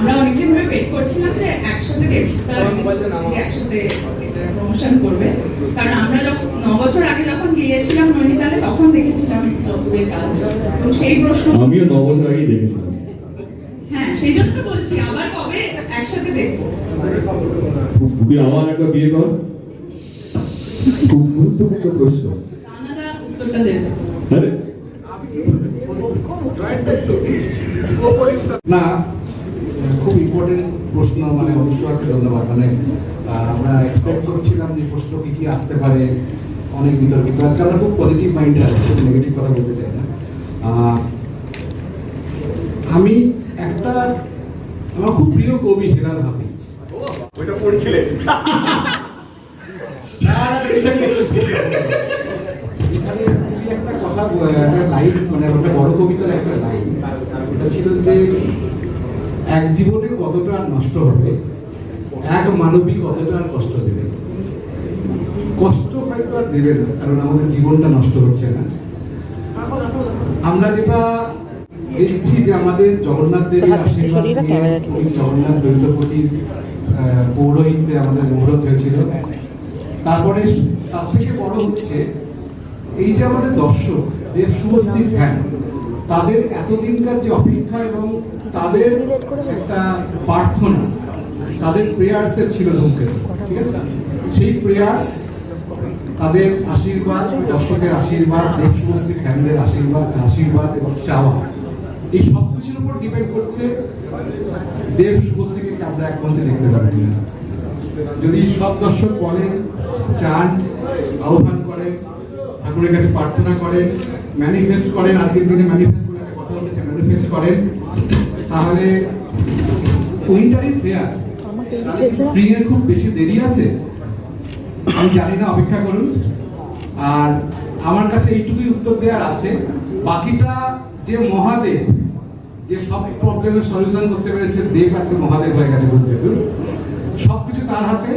আমরা অনেকদিন ধরে ওয়েট করছিলাম যে একসাথে দেবতা একসাথে প্রমোশন করবে, কারণ আমরা 9 বছর আগে যখন গিয়েছিলাম নৈনিতালে তখন দেখেছিলাম ওদের কাজ, এবং সেই প্রশ্ন আমিও 9 বছর আগেই দেখেছিলাম। হ্যাঁ, সেই জন্য তো বলছি আবার কবে একসাথে দেখবো। তুই আমার একবার বিয়ে কর। খুব গুরুত্বপূর্ণ প্রশ্ন। কানাডা উত্তরটা দেবে। আরে না, খুব ইম্পর্টেন্ট প্রশ্ন, মানে অনুষ্কারকে ধন্যবাদ। মানে আমরা এক্সপেক্ট করছিলাম যে প্রশ্ন কি আসতে পারে, অনেক বিতর্কিত। আজকে আমরা খুব পজিটিভ মাইন্ডে আছি, খুব নেগেটিভ কথা বলতে চাই না। আমি আমার খুব প্রিয় কবি হেলাল হাফিজ, ওইটা পড়ছিলেন এখানে একটা কথা, একটা লাইন, মানে একটা বড় কবিতার একটা লাইন, এটা ছিল যে এক জীবনে কতটা নষ্ট হবে, এক মানবিক কতটা আর কষ্ট দেবে। কষ্ট হয়তো আর দেবে না, কারণ আমাদের জীবনটা নষ্ট হচ্ছে না। আমরা যেটা দেখছি যে আমাদের জগন্নাথ দেবীর আশীর্বাদ নিয়ে, জগন্নাথ দ্বৈতপতির পৌরোহিত্যে আমাদের মুহূর্ত হয়েছিল। তারপরে তার থেকে বড় হচ্ছে এই যে আমাদের দর্শক, দেব শুভশ্রী ফ্যান, তাদের এতদিনকার যে অপেক্ষা এবং তাদের একটা প্রার্থনা, তাদের প্রেয়ার্সে ছিল ধূমকেতু, ঠিক আছে? সেই প্রেয়ার্স, তাদের আশীর্বাদ, দর্শকের আশীর্বাদ, দেব শুভশ্রী ফ্যানদের আশীর্বাদ এবং চাওয়া, এই সব কিছুর উপর ডিপেন্ড করছে দেব শুভশ্রীকে আমরা এক মঞ্চে দেখতে পারবো কিনা। যদি সব দর্শক বলেন, চান, আহ্বান করেন, ঠাকুরের কাছে প্রার্থনা করেন, ম্যানিফেস্ট করেন, আজকের দিনে ম্যানিফেস্ট করে একটা কথা উঠেছে, ম্যানিফেস্ট করেন, তাহলে উইন্টার ইজ দেয়ার। স্প্রিং এর খুব বেশি দেরি আছে আমি জানি না, অপেক্ষা করুন। আর আমার কাছে এইটুকুই উত্তর দেওয়ার আছে, বাকিটা যে মহাদেব, যে সব প্রবলেমের সলিউশন করতে পেরেছে, দেব আজকে মহাদেব হয়ে গেছে ধূমকেতুর, সবকিছু তার হাতে।